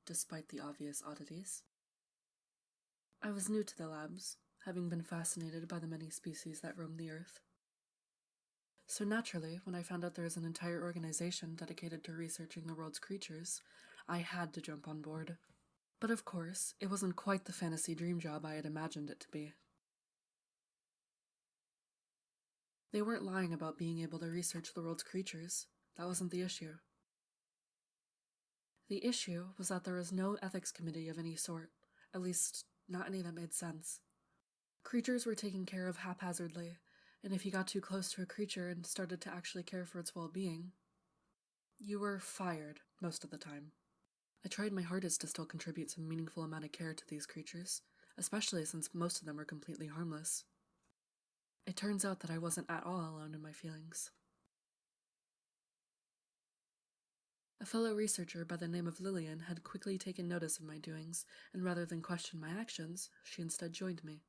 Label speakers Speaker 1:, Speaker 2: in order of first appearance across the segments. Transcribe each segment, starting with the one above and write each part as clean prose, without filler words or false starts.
Speaker 1: despite the obvious oddities. I was new to the labs, having been fascinated by the many species that roam the Earth. So naturally, when I found out there was an entire organization dedicated to researching the world's creatures, I had to jump on board. But of course, it wasn't quite the fantasy dream job I had imagined it to be. They weren't lying about being able to research the world's creatures. That wasn't the issue. The issue was that there was no ethics committee of any sort, at least not any that made sense. Creatures were taken care of haphazardly, and if you got too close to a creature and started to actually care for its well-being, you were fired most of the time. I tried my hardest to still contribute some meaningful amount of care to these creatures, especially since most of them were completely harmless. It turns out that I wasn't at all alone in my feelings. A fellow researcher by the name of Lillian had quickly taken notice of my doings, and rather than question my actions, she instead joined me.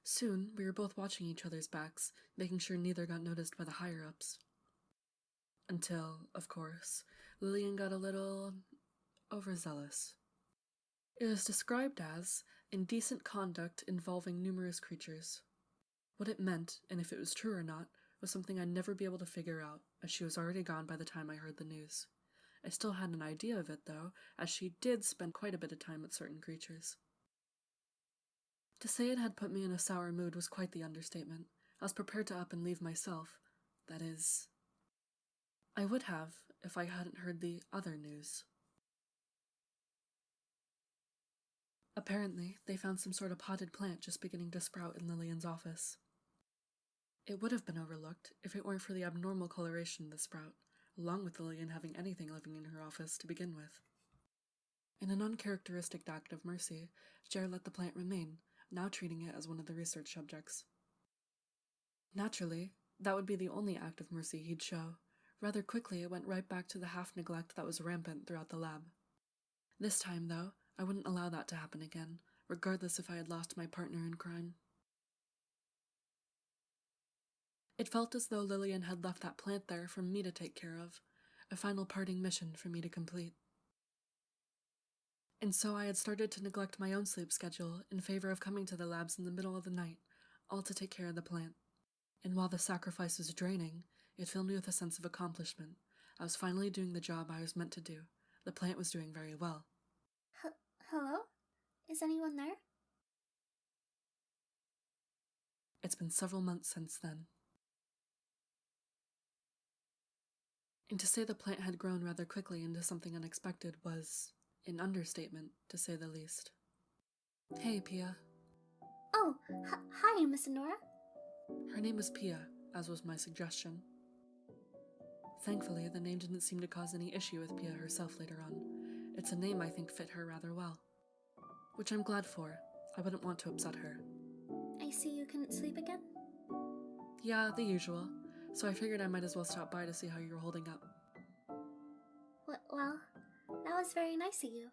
Speaker 1: Soon, we were both watching each other's backs, making sure neither got noticed by the higher-ups. Until, of course, Lillian got a little overzealous. It was described as indecent conduct involving numerous creatures. What it meant, and if it was true or not, was something I'd never be able to figure out, as she was already gone by the time I heard the news. I still had an idea of it, though, as she did spend quite a bit of time with certain creatures. To say it had put me in a sour mood was quite the understatement. I was prepared to up and leave myself. That is, I would have if I hadn't heard the other news. Apparently, they found some sort of potted plant just beginning to sprout in Lillian's office. It would have been overlooked if it weren't for the abnormal coloration of the sprout, along with Lillian having anything living in her office to begin with. In an uncharacteristic act of mercy, Jer let the plant remain, now treating it as one of the research subjects. Naturally, that would be the only act of mercy he'd show. Rather quickly, it went right back to the half-neglect that was rampant throughout the lab. This time, though, I wouldn't allow that to happen again, regardless if I had lost my partner in crime. It felt as though Lillian had left that plant there for me to take care of, a final parting mission for me to complete. And so I had started to neglect my own sleep schedule in favor of coming to the labs in the middle of the night, all to take care of the plant. And while the sacrifice was draining, it filled me with a sense of accomplishment. I was finally doing the job I was meant to do. The plant was doing very well.
Speaker 2: Hello? Is anyone there?
Speaker 1: It's been several months since then. And to say the plant had grown rather quickly into something unexpected was an understatement, to say the least. Hey, Pia.
Speaker 2: Oh, hi, Miss Nora.
Speaker 1: Her name was Pia, as was my suggestion. Thankfully, the name didn't seem to cause any issue with Pia herself later on. It's a name I think fit her rather well. Which I'm glad for. I wouldn't want to upset her.
Speaker 2: I see you couldn't sleep again?
Speaker 1: Yeah, the usual. So I figured I might as well stop by to see how you're holding up.
Speaker 2: Well, that was very nice of you.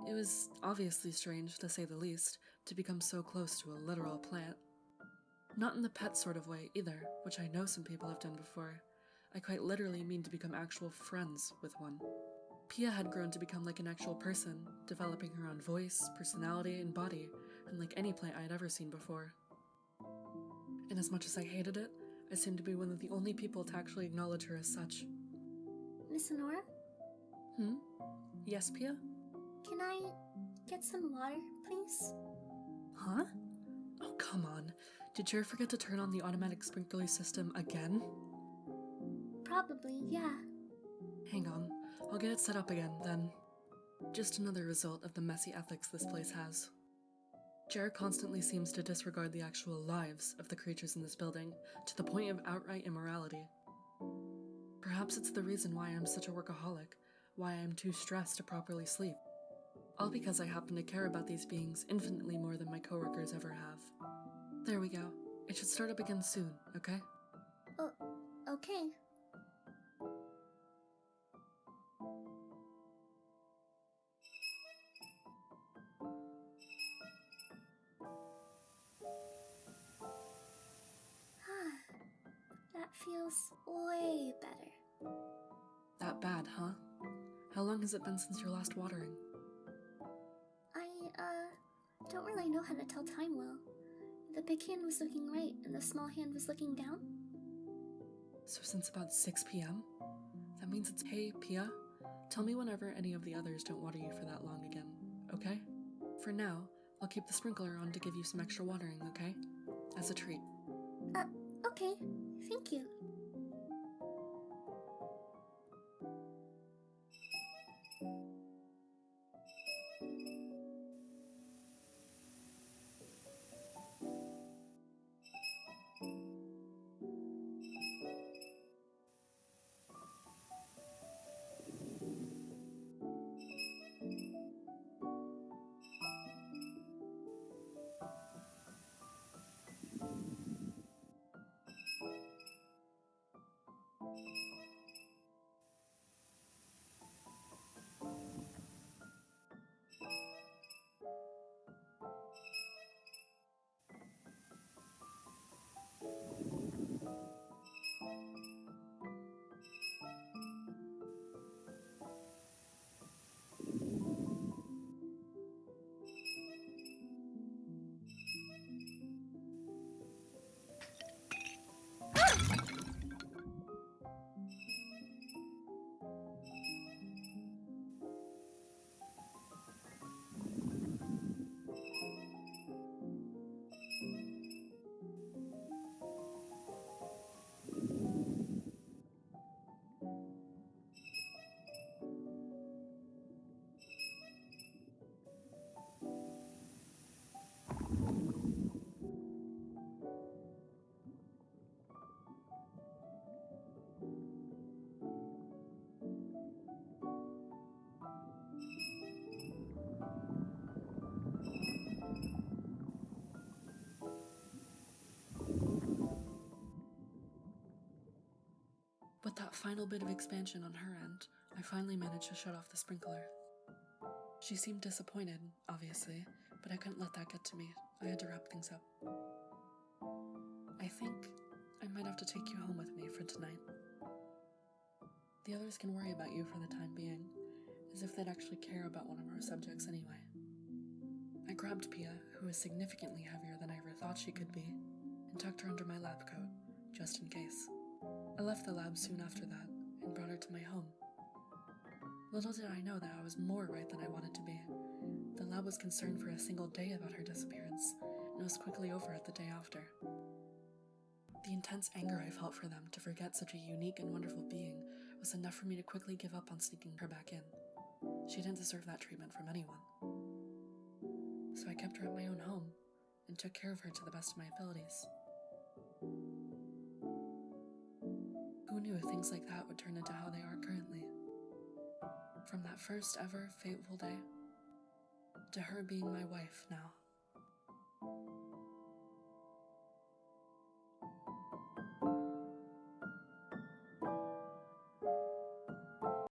Speaker 1: It was obviously strange, to say the least, to become so close to a literal plant. Not in the pet sort of way, either, which I know some people have done before. I quite literally mean to become actual friends with one. Pia had grown to become like an actual person, developing her own voice, personality, and body, unlike any plant I had ever seen before. And as much as I hated it, I seemed to be one of the only people to actually acknowledge her as such.
Speaker 2: Miss Nora?
Speaker 1: Yes, Pia?
Speaker 2: Can I get some water, please?
Speaker 1: Huh? Oh, come on. Did you forget to turn on the automatic sprinkler system again?
Speaker 2: Probably, yeah.
Speaker 1: Hang on. I'll get it set up again, then. Just another result of the messy ethics this place has. Jer constantly seems to disregard the actual lives of the creatures in this building, to the point of outright immorality. Perhaps it's the reason why I'm such a workaholic, why I'm too stressed to properly sleep. All because I happen to care about these beings infinitely more than my coworkers ever have. There we go. It should start up again soon, okay?
Speaker 2: Oh, okay. That feels way better.
Speaker 1: That bad, huh? How long has it been since your last watering?
Speaker 2: I don't really know how to tell time well. The big hand was looking right, and the small hand was looking down.
Speaker 1: So since about 6 p.m.? That means it's— Hey, Pia, tell me whenever any of the others don't water you for that long again, okay? For now, I'll keep the sprinkler on to give you some extra watering, okay? As a treat.
Speaker 2: Okay. Thank you.
Speaker 1: With that final bit of expansion on her end, I finally managed to shut off the sprinkler. She seemed disappointed, obviously, but I couldn't let that get to me. I had to wrap things up. I think I might have to take you home with me for tonight. The others can worry about you for the time being, as if they'd actually care about one of our subjects anyway. I grabbed Pia, who was significantly heavier than I ever thought she could be, and tucked her under my lab coat, just in case. I left the lab soon after that, and brought her to my home. Little did I know that I was more right than I wanted to be. The lab was concerned for a single day about her disappearance, and it was quickly over at the day after. The intense anger I felt for them to forget such a unique and wonderful being was enough for me to quickly give up on sneaking her back in. She didn't deserve that treatment from anyone. So I kept her at my own home, and took care of her to the best of my abilities. Who knew things like that would turn into how they are currently? From that first ever fateful day, to her being my wife now.